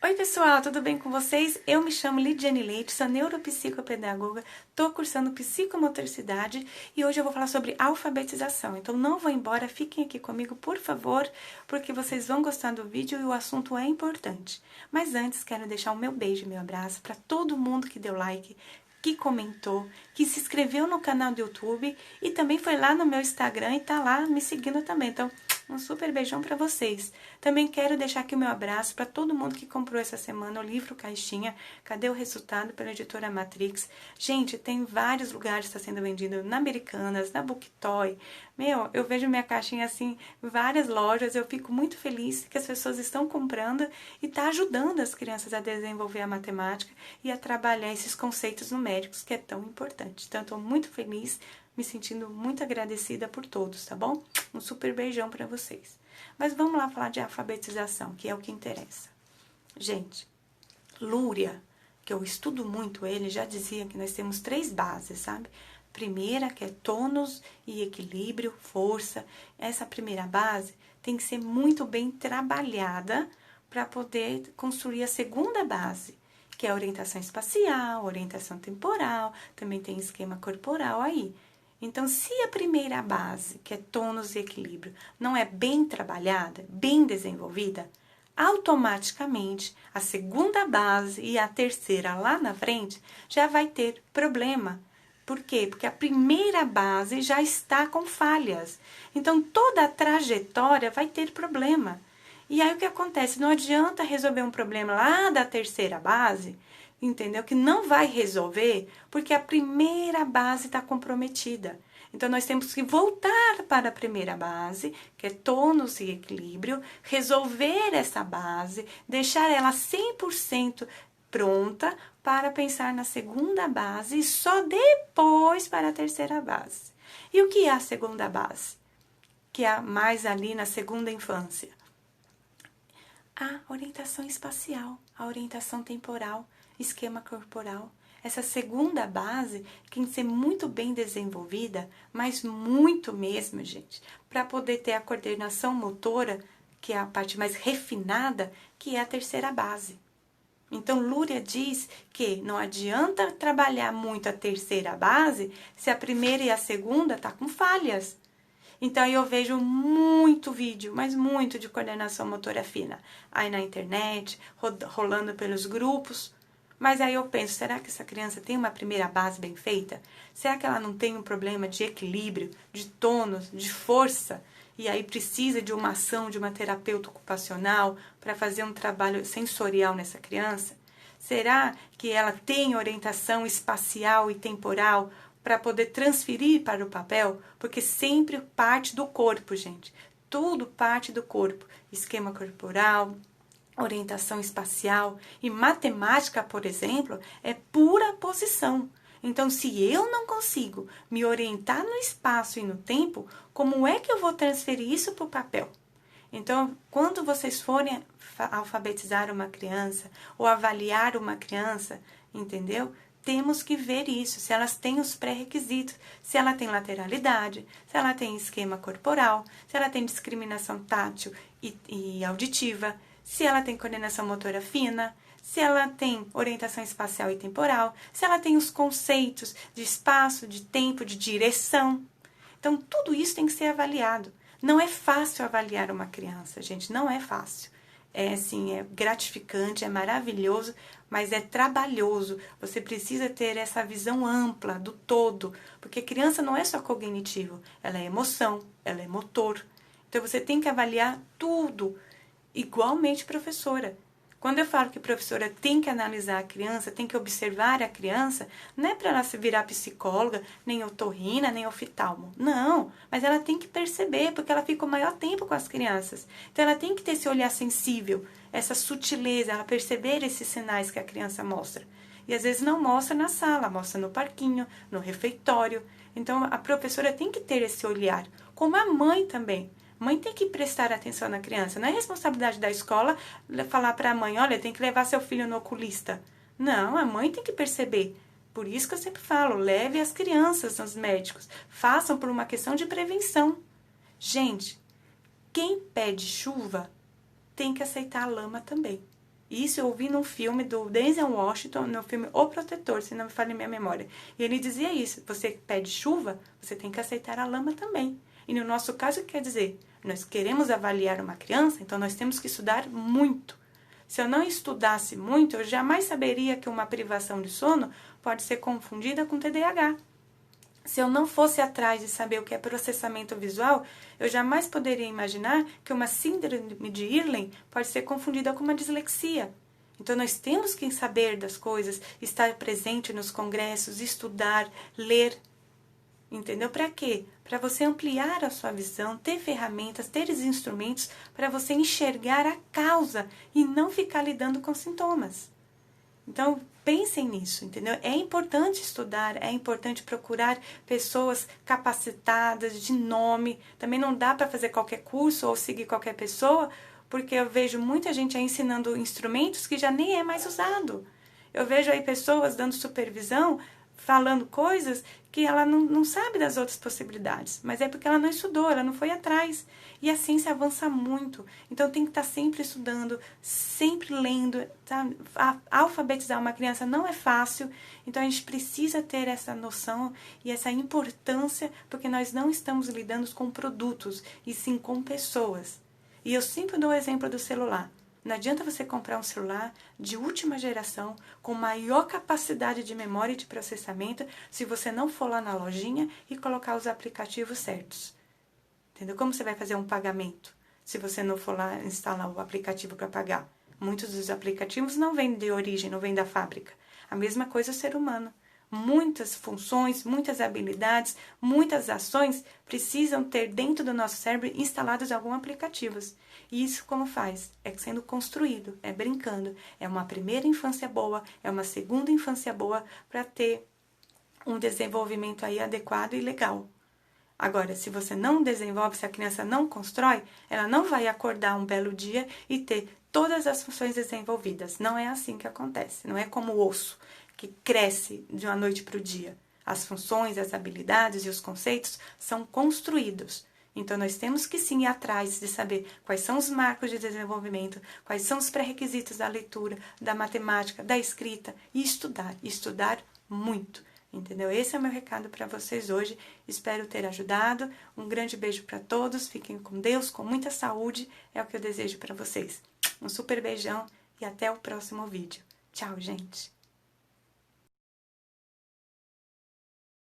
Oi pessoal, tudo bem com vocês? Eu me chamo Lidiane Leite, sou neuropsicopedagoga, estou cursando psicomotricidade e hoje eu vou falar sobre alfabetização. Então não vou embora, fiquem aqui comigo por favor, porque vocês vão gostar do vídeo e o assunto é importante. Mas antes quero deixar o meu beijo e meu abraço para todo mundo que deu like, que comentou, que se inscreveu no canal do YouTube e também foi lá no meu Instagram e tá lá me seguindo também. Então, um super beijão para vocês. Também quero deixar aqui o meu abraço para todo mundo que comprou essa semana o livro Caixinha, Cadê o Resultado? Pela editora Matrix. Gente, tem vários lugares que está sendo vendido, na Americanas, na Booktoy. Eu vejo minha caixinha assim em várias lojas, eu fico muito feliz que as pessoas estão comprando e tá ajudando as crianças a desenvolver a matemática e a trabalhar esses conceitos numéricos que é tão importante. Então, eu estou muito feliz, me sentindo muito agradecida por todos, tá bom? Um super beijão para vocês. Mas vamos lá falar de alfabetização, que é o que interessa. Gente, Luria, que eu estudo muito ele, já dizia que nós temos 3 bases, sabe? Primeira, que é tônus e equilíbrio, força. Essa primeira base tem que ser muito bem trabalhada para poder construir a segunda base, que é a orientação espacial, orientação temporal, também tem esquema corporal aí. Então, se a primeira base, que é tônus e equilíbrio, não é bem trabalhada, bem desenvolvida, automaticamente a segunda base e a terceira lá na frente já vai ter problema. Por quê? Porque a primeira base já está com falhas. Então, toda a trajetória vai ter problema. E aí, o que acontece? Não adianta resolver um problema lá da terceira base, entendeu? Que não vai resolver porque a primeira base está comprometida. Então, nós temos que voltar para a primeira base, que é tônus e equilíbrio, resolver essa base, deixar ela 100% pronta para pensar na segunda base e só depois para a terceira base. E o que é a segunda base? Que é mais ali na segunda infância. A orientação espacial, a orientação temporal, esquema corporal. Essa segunda base tem que ser muito bem desenvolvida, mas muito mesmo, gente, para poder ter a coordenação motora, que é a parte mais refinada, que é a terceira base. Então, Luria diz que não adianta trabalhar muito a terceira base se a primeira e a segunda tá com falhas. Então, eu vejo muito vídeo, mas muito de coordenação motora fina, aí na internet, rolando pelos grupos. Mas aí eu penso, será que essa criança tem uma primeira base bem feita? Será que ela não tem um problema de equilíbrio, de tônus, de força? E aí precisa de uma ação de uma terapeuta ocupacional para fazer um trabalho sensorial nessa criança? Será que ela tem orientação espacial e temporal para poder transferir para o papel? Porque sempre parte do corpo, gente. Tudo parte do corpo. Esquema corporal, orientação espacial e matemática, por exemplo, é pura posição. Então, se eu não consigo me orientar no espaço e no tempo, como é que eu vou transferir isso para o papel? Então, quando vocês forem alfabetizar uma criança ou avaliar uma criança, entendeu? Temos que ver isso, se elas têm os pré-requisitos, se ela tem lateralidade, se ela tem esquema corporal, se ela tem discriminação tátil e auditiva, se ela tem coordenação motora fina, se ela tem orientação espacial e temporal, se ela tem os conceitos de espaço, de tempo, de direção. Então, tudo isso tem que ser avaliado. Não é fácil avaliar uma criança, gente, não é fácil. É assim, é gratificante, é maravilhoso, mas é trabalhoso. Você precisa ter essa visão ampla do todo, porque criança não é só cognitivo, ela é emoção, ela é motor. Então, você tem que avaliar tudo. Igualmente professora. Quando eu falo que professora tem que analisar a criança, tem que observar a criança, não é para ela se virar psicóloga, nem otorrina, nem oftalmo. Não, mas ela tem que perceber, porque ela fica o maior tempo com as crianças. Então ela tem que ter esse olhar sensível, essa sutileza, ela perceber esses sinais que a criança mostra. E às vezes não mostra na sala, mostra no parquinho, no refeitório. Então a professora tem que ter esse olhar, como a mãe também. Mãe tem que prestar atenção na criança. Não é responsabilidade da escola falar para a mãe, olha, tem que levar seu filho no oculista. Não, a mãe tem que perceber. Por isso que eu sempre falo, leve as crianças aos médicos. Façam por uma questão de prevenção. Gente, quem pede chuva tem que aceitar a lama também. Isso eu ouvi num filme do Denzel Washington, no filme O Protetor, se não me falha a minha memória. E ele dizia isso, você pede chuva, você tem que aceitar a lama também. E no nosso caso, quer dizer, nós queremos avaliar uma criança, então nós temos que estudar muito. Se eu não estudasse muito, eu jamais saberia que uma privação de sono pode ser confundida com TDAH. Se eu não fosse atrás de saber o que é processamento visual, eu jamais poderia imaginar que uma síndrome de Irlen pode ser confundida com uma dislexia. Então nós temos que saber das coisas, estar presente nos congressos, estudar, ler. Entendeu? Para quê? Para você ampliar a sua visão, ter ferramentas, ter os instrumentos para você enxergar a causa e não ficar lidando com sintomas. Então, pensem nisso, entendeu? É importante estudar, é importante procurar pessoas capacitadas, de nome. Também não dá para fazer qualquer curso ou seguir qualquer pessoa, porque eu vejo muita gente aí ensinando instrumentos que já nem é mais usado. Eu vejo aí pessoas dando supervisão, falando coisas que ela não sabe das outras possibilidades, mas é porque ela não estudou, ela não foi atrás. E a ciência avança muito, então tem que estar sempre estudando, sempre lendo. Tá? Alfabetizar uma criança não é fácil, então a gente precisa ter essa noção e essa importância, porque nós não estamos lidando com produtos, e sim com pessoas. E eu sempre dou o exemplo do celular. Não adianta você comprar um celular de última geração, com maior capacidade de memória e de processamento, se você não for lá na lojinha e colocar os aplicativos certos. Entendeu? Como você vai fazer um pagamento se você não for lá instalar o aplicativo para pagar? Muitos dos aplicativos não vêm de origem, não vêm da fábrica. A mesma coisa o ser humano. Muitas funções, muitas habilidades, muitas ações precisam ter dentro do nosso cérebro instalados alguns aplicativos. E isso como faz? É sendo construído, é brincando. É uma primeira infância boa, é uma segunda infância boa para ter um desenvolvimento aí adequado e legal. Agora, se você não desenvolve, se a criança não constrói, ela não vai acordar um belo dia e ter todas as funções desenvolvidas. Não é assim que acontece. Não é como o osso, que cresce de uma noite para o dia. As funções, as habilidades e os conceitos são construídos. Então, nós temos que sim ir atrás de saber quais são os marcos de desenvolvimento, quais são os pré-requisitos da leitura, da matemática, da escrita, e estudar muito. Entendeu? Esse é o meu recado para vocês hoje. Espero ter ajudado. Um grande beijo para todos. Fiquem com Deus, com muita saúde. É o que eu desejo para vocês. Um super beijão e até o próximo vídeo. Tchau, gente!